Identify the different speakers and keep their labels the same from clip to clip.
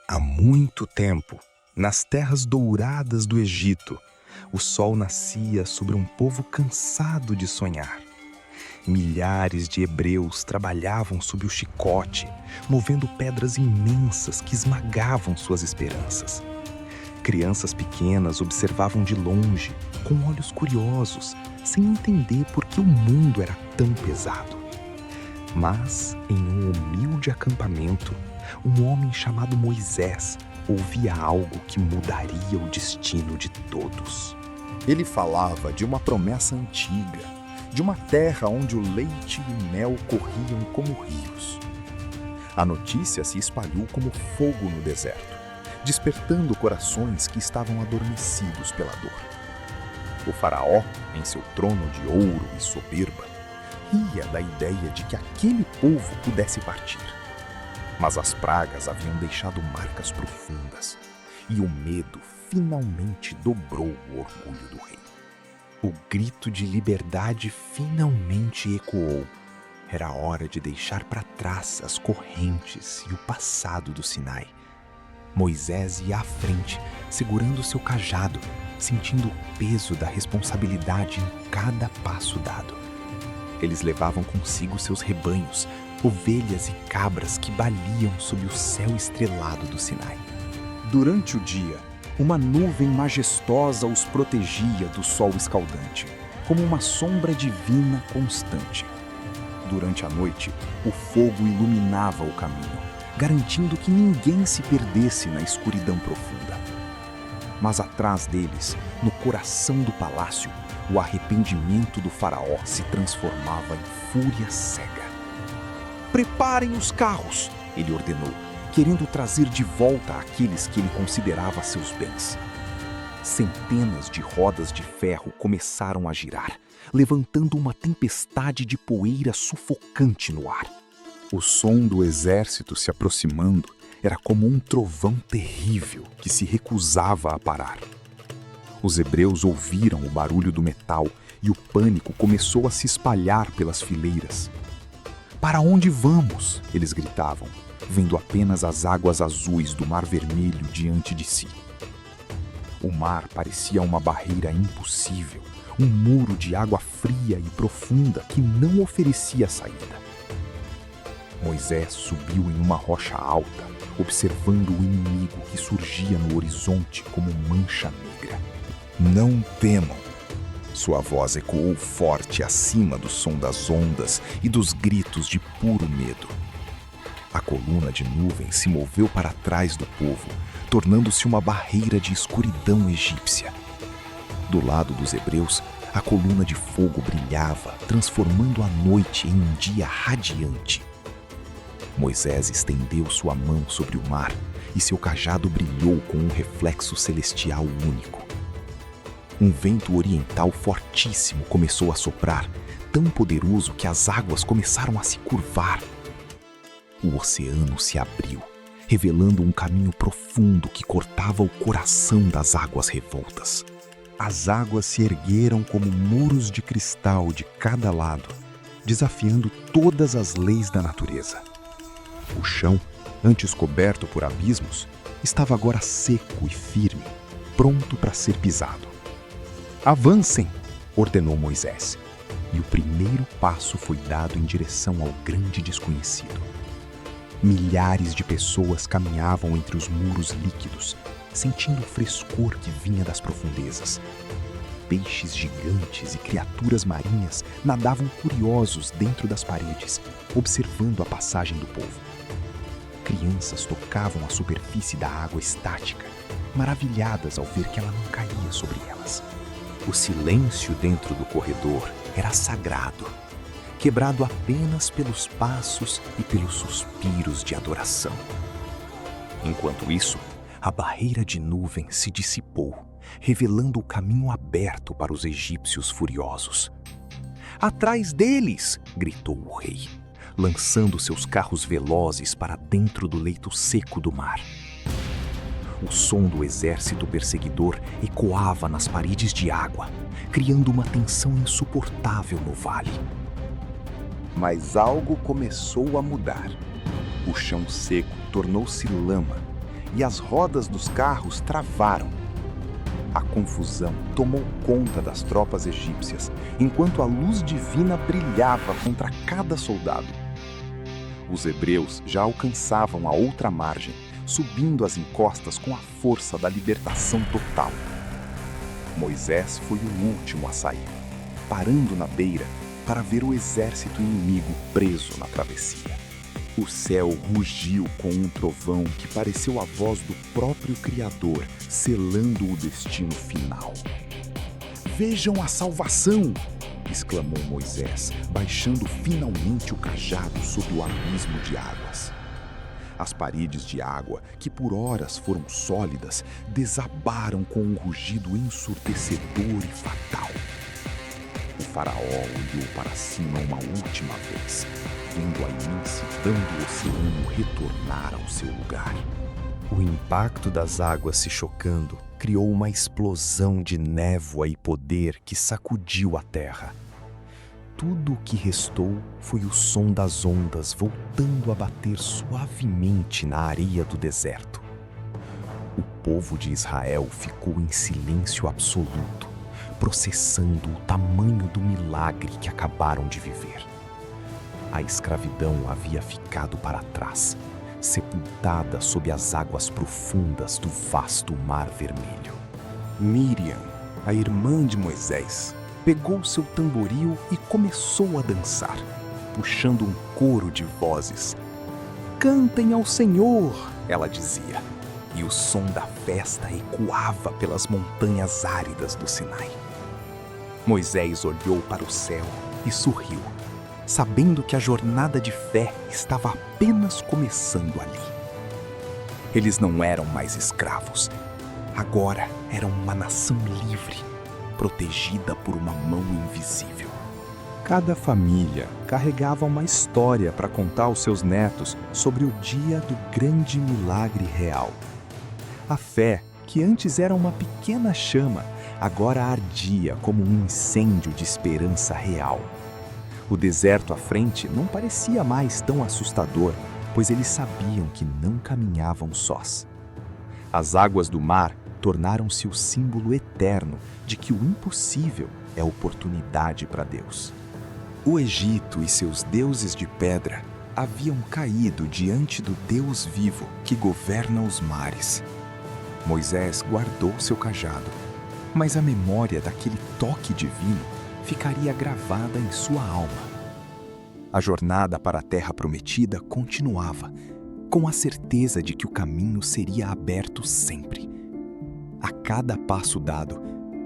Speaker 1: Há muito tempo, nas terras douradas do Egito, o sol nascia sobre um povo cansado de sonhar. Milhares de hebreus trabalhavam sob o chicote, movendo pedras imensas que esmagavam suas esperanças. Crianças pequenas observavam de longe, com olhos curiosos, sem entender por que o mundo era tão pesado. Mas, em um humilde acampamento, um homem chamado Moisés ouvia algo que mudaria o destino de todos.
Speaker 2: Ele falava de uma promessa antiga, de uma terra onde o leite e o mel corriam como rios. A notícia se espalhou como fogo no deserto, despertando corações que estavam adormecidos pela dor. O faraó, em seu trono de ouro e soberba, ria da ideia de que aquele povo pudesse partir. Mas as pragas haviam deixado marcas profundas, e o medo finalmente dobrou o orgulho do rei. O grito de liberdade finalmente ecoou. Era hora de deixar para trás as correntes e o passado do Sinai. Moisés ia à frente, segurando seu cajado, sentindo o peso da responsabilidade em cada passo dado. Eles levavam consigo seus rebanhos, ovelhas e cabras que baliam sob o céu estrelado do Sinai. Durante o dia, uma nuvem majestosa os protegia do sol escaldante, como uma sombra divina constante. Durante a noite, o fogo iluminava o caminho, garantindo que ninguém se perdesse na escuridão profunda. Mas atrás deles, no coração do palácio, o arrependimento do faraó se transformava em fúria cega. "Preparem os carros!" ele ordenou, querendo trazer de volta aqueles que ele considerava seus bens. Centenas de rodas de ferro começaram a girar, levantando uma tempestade de poeira sufocante no ar. O som do exército se aproximando era como um trovão terrível que se recusava a parar. Os hebreus ouviram o barulho do metal e o pânico começou a se espalhar pelas fileiras. "Para onde vamos?" eles gritavam, vendo apenas as águas azuis do Mar Vermelho diante de si. O mar parecia uma barreira impossível, um muro de água fria e profunda que não oferecia saída. Moisés subiu em uma rocha alta, observando o inimigo que surgia no horizonte como mancha negra. "Não temam!" Sua voz ecoou forte acima do som das ondas e dos gritos de puro medo. A coluna de nuvem se moveu para trás do povo, tornando-se uma barreira de escuridão egípcia. Do lado dos hebreus, a coluna de fogo brilhava, transformando a noite em um dia radiante. Moisés estendeu sua mão sobre o mar e seu cajado brilhou com um reflexo celestial único. Um vento oriental fortíssimo começou a soprar, tão poderoso que as águas começaram a se curvar. O oceano se abriu, revelando um caminho profundo que cortava o coração das águas revoltas. As águas se ergueram como muros de cristal de cada lado, desafiando todas as leis da natureza. O chão, antes coberto por abismos, estava agora seco e firme, pronto para ser pisado. "Avancem!" ordenou Moisés, e o primeiro passo foi dado em direção ao grande desconhecido. Milhares de pessoas caminhavam entre os muros líquidos, sentindo o frescor que vinha das profundezas. Peixes gigantes e criaturas marinhas nadavam curiosos dentro das paredes, observando a passagem do povo. Crianças tocavam a superfície da água estática, maravilhadas ao ver que ela não caía sobre elas. O silêncio dentro do corredor era sagrado, quebrado apenas pelos passos e pelos suspiros de adoração. Enquanto isso, a barreira de nuvem se dissipou, revelando o caminho aberto para os egípcios furiosos. "Atrás deles!" gritou o rei, lançando seus carros velozes para dentro do leito seco do mar. O som do exército perseguidor ecoava nas paredes de água, criando uma tensão insuportável no vale. Mas algo começou a mudar. O chão seco tornou-se lama e as rodas dos carros travaram. A confusão tomou conta das tropas egípcias, enquanto a luz divina brilhava contra cada soldado. Os hebreus já alcançavam a outra margem, subindo as encostas com a força da libertação total. Moisés foi o último a sair, parando na beira para ver o exército inimigo preso na travessia. O céu rugiu com um trovão que pareceu a voz do próprio Criador, selando o destino final. "Vejam a salvação!" exclamou Moisés, baixando finalmente o cajado sob o abismo de águas. As paredes de água, que por horas foram sólidas, desabaram com um rugido ensurdecedor e fatal. O faraó olhou para cima uma última vez, vendo a imensidão do oceano retornar ao seu lugar. O impacto das águas se chocando criou uma explosão de névoa e poder que sacudiu a terra. Tudo o que restou foi o som das ondas voltando a bater suavemente na areia do deserto. O povo de Israel ficou em silêncio absoluto, processando o tamanho do milagre que acabaram de viver. A escravidão havia ficado para trás, sepultada sob as águas profundas do vasto Mar Vermelho. Miriam, a irmã de Moisés, pegou seu tamboril e começou a dançar, puxando um coro de vozes. "Cantem ao Senhor!" ela dizia, e o som da festa ecoava pelas montanhas áridas do Sinai. Moisés olhou para o céu e sorriu, sabendo que a jornada de fé estava apenas começando ali. Eles não eram mais escravos. Agora eram uma nação livre, protegida por uma mão invisível. Cada família carregava uma história para contar aos seus netos sobre o dia do grande milagre real. A fé, que antes era uma pequena chama, agora ardia como um incêndio de esperança real. O deserto à frente não parecia mais tão assustador, pois eles sabiam que não caminhavam sós. As águas do mar tornaram-se o símbolo eterno de que o impossível é oportunidade para Deus. O Egito e seus deuses de pedra haviam caído diante do Deus vivo que governa os mares. Moisés guardou seu cajado, mas a memória daquele toque divino ficaria gravada em sua alma. A jornada para a Terra Prometida continuava, com a certeza de que o caminho seria aberto sempre. A cada passo dado,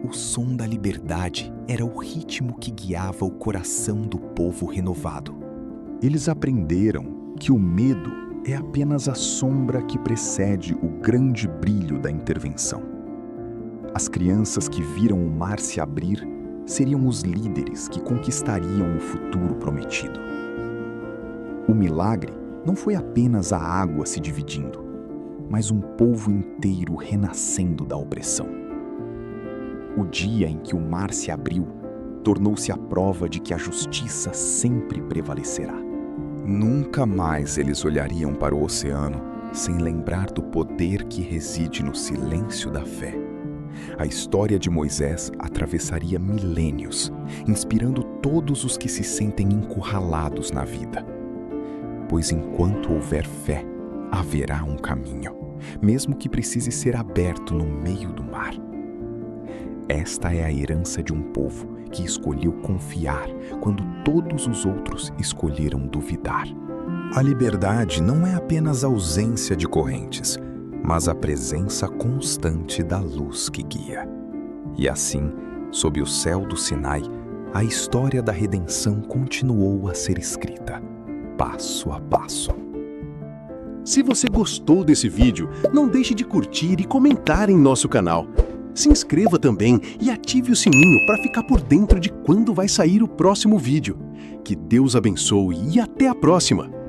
Speaker 2: o som da liberdade era o ritmo que guiava o coração do povo renovado. Eles aprenderam que o medo é apenas a sombra que precede o grande brilho da intervenção. As crianças que viram o mar se abrir seriam os líderes que conquistariam o futuro prometido. O milagre não foi apenas a água se dividindo, mas um povo inteiro renascendo da opressão. O dia em que o mar se abriu tornou-se a prova de que a justiça sempre prevalecerá. Nunca mais eles olhariam para o oceano sem lembrar do poder que reside no silêncio da fé. A história de Moisés atravessaria milênios, inspirando todos os que se sentem encurralados na vida. Pois enquanto houver fé, haverá um caminho, mesmo que precise ser aberto no meio do mar. Esta é a herança de um povo que escolheu confiar quando todos os outros escolheram duvidar. A liberdade não é apenas a ausência de correntes, mas a presença constante da luz que guia. E assim, sob o céu do Sinai, a história da redenção continuou a ser escrita, passo a passo.
Speaker 3: Se você gostou desse vídeo, não deixe de curtir e comentar em nosso canal. Se inscreva também e ative o sininho para ficar por dentro de quando vai sair o próximo vídeo. Que Deus abençoe e até a próxima!